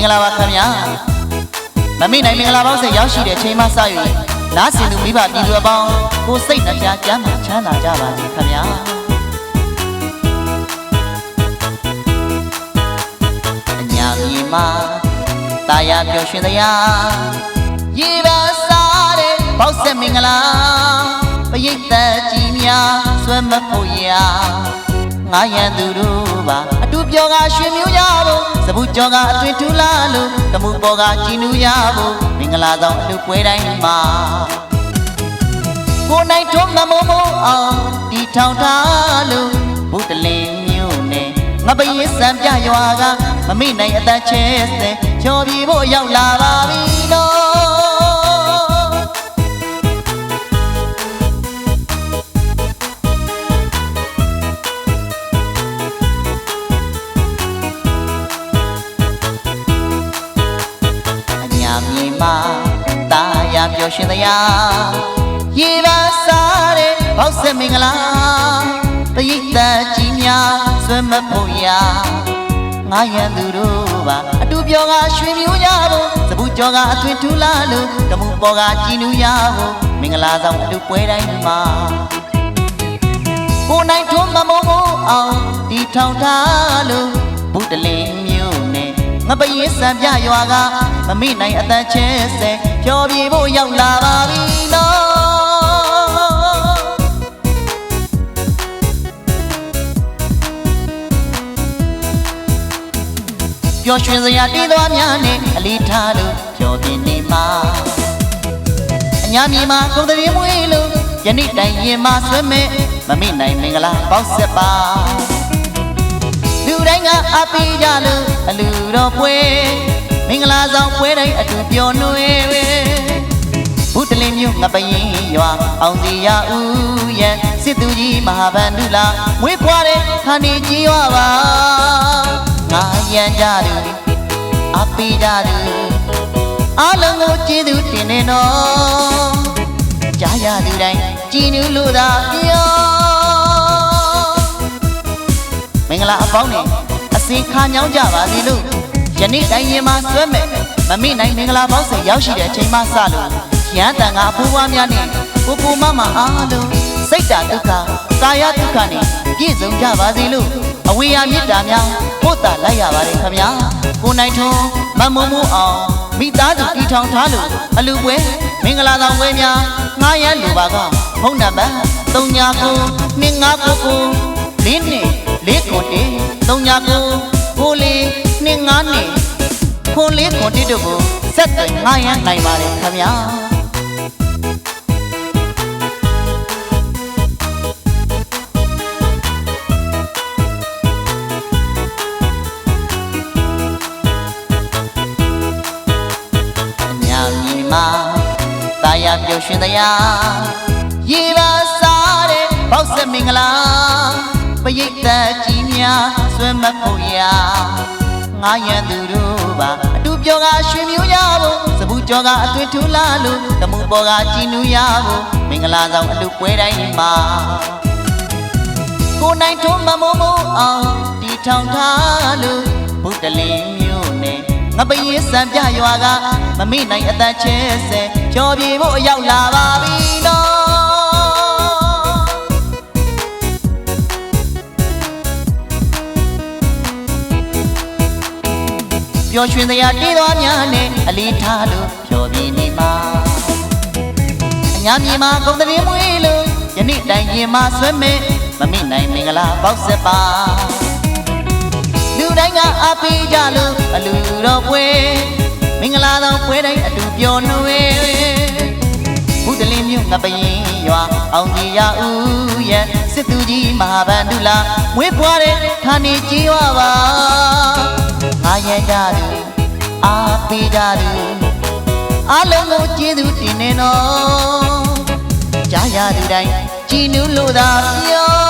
င်္ဂလာပါခင်ဗျာမမေ့နိုင်မင်္ဂလာပေါင်းဆက်ရောက်ရှိတဲ့အချိန်မှစ၍နားဆင်သူမိဘပြည်သူအပေါင်းကိုစိတ်နှပြကျမ်းမှချမ်းသာကြပါစေခင်ဗျာအညာမြေမှာတာယာပျော်ရွှင်တရားရေပါစားတဲ့ပေါက်ဆက်မင်္ဂလာပရိသတ်ကြီးများဆွဲမဖို့ရာငါရန်သူတို့ပါအတူပြောကရွှေမျိုးရဖို့စပူကြောကအတွင်ထူလာလို့တမှုပေါ်ကကြည်နူးရဖို့မင်္ဂလာဆောင်အတူပွဲတိုင်းမှာကိုနိုင်ထုံးမမိုးမိုးအောင်ဒီထောင်ထားလို့ဘုဒ္ဓလင်မျိုးနဲ့ငါပရင်စံပြရွာကမမိနိုင်အသက်ချဲစဲချော်ပြေဖို့ရောက်လာပါပြီနော်တာယာပျော်ရွှင်တရားရေပါစားတဲ့ပေါက်ဆက်မင်္ဂလာပရိသတ်ကြီးများဆွဲမဖို့ရာငါရန်သူတို့ပါအတူပြောကရွှေမျိုးရဖို့စပူကြောကအသွင်ထူလာလို့တမှုပေါ်ကကြည်နူးရဖို့မင်္ဂလာဆောင်အတူပွဲတိုင်းမှာကိုနိုင်ထုံးမမိုးမိုးအောင်ဒီထောင်ထားလို့ဘုဒ္ဓလင်မျိုးနဲ့ငါပရင်စံပြရွာကမမိနိုင်အသက်ချဲစဲပျော်ပြေဖို့ရောက်လာပါပြီနော်ပျော်ရွှင်စရာတီးသွားများနဲ့အလေးထားလို့ပျော်ပြင်းနေမှာအညာမြေမှာကုန်တည်းမွေးလို့ယနေ့တိုင်ရင်မှာဆွဲမဲ့မမိနိုင်မင်္ဂလာပေါက်ဆက်ပါလူတိုင်းကအပိကြလို့အလူတော်ပွဲမင်္ဂလာဆောင်ပွဲတိုင်းအတူပျော်နှွေးဘုဒ္ဓလင်မျိုးငပရင်ရွာအောင်စီရဦးရဲ့စစ်သူကြီးမဟာဗန္ဓုလာမွေးဖွားတဲ့ခန္ဒီကြီးရွာပါငါရန်ကြသူအပိကြသူအလုံးကိုကျေးဇူးတင်နေတော့ကြားရသူတိုင်းကြည်နူးလို့သာပြောမင်္ဂလာအပေါင်းနဲ့အစင်ခါညောင်းကြပါစီလို့ယနေ့တိုင်းရင်မှာဆွဲမဲ့မမိနိုင်မင်္ဂလာပေါင်းဆက်ရောက်ရှိတဲ့အချိန်မှစလို့ရန်တန်ကအဖိုးဝါးများနဲ့ကိုကိုမမအားလုံးစိတ်ဓာတ်ဒုက္ခကာယဒုက္ခနဲ့ပြည့်စုံကြပါစေလို့အဝေယမေတ္တာများပို့တာလိုက်ရပါတယ်ခင်ဗျာကိုနိုင်ထွန်းမမုံမိုးအောင်မိသားစုတီထောင်ထားလို့အလူပွဲမင်္ဂလာဆောင်ပွဲများငားရန်လိုပါကဖုန်းနံပါတ်39925999 4နှစ်4ကိုတေ3993ကိုလေး252ခွန်လေးခွန်တိတို့ကိုဆက်သွယ်ငှားရမ်းနိုင်ပါတယ်ခင်ဗျာအညာမြေမှာတာယာပျော်ရွှင်တရားရေပါစားတဲ့ပေါက်ဆက်မင်္ဂလာပရိသတ်ကြီးများဆွဲမဖို့ရာငါရန်သူတို့ပါအတူပြောကရွှေမျိုးရဖို့စပူကြောကအသွင်ထူလာလို့တမှုပေါ်ကကြည်နူးရဖို့မင်္ဂလာဆောင်အလူပွဲတိုင်းမှာကိုနိုင်ထုံးမမိုးမိုးအောင်ဒီထောင်ထားလို့ဘုဒ္ဓလင်မျိုးနဲ့ငါပရင်စံပြရွာကမမိနိုင်အသက်ချဲစဲပျော်ပြေဖို့ရောက်လာပါပြီနော်ပျော်ရွှင်စရာတီးသွားများနဲ့အလေးထားလို့ပျော်ပြင်းနေမှာအညာမြေမှာကုန်တည်းမွေးလို့ယနေ့တိုင်ရင်မှာဆွဲမဲ့မမိနိုင်မင်္ဂလာပေါက်ဆက်ပါလူတိုင်းကအပိကြလို့အလူတော်ပွဲမင်္ဂလာဆောင်ပွဲတိုင်းအတူပျော်နှွေးဘုဒ္ဓလင်မျိုးငပရင်ရွာအောင်စီရဦးရဲ့စစ်သူကြီးမဟာဗန္ဓုလာမွေးဖွားတဲ့ခန္ဒီကြီးရွာပါငါရကြသူအားပေးကြသူအလုံးကိုကျေးဇူးတင်နေတော့ကြားရသူတိုင်းကြည်နူးလို့သာပြော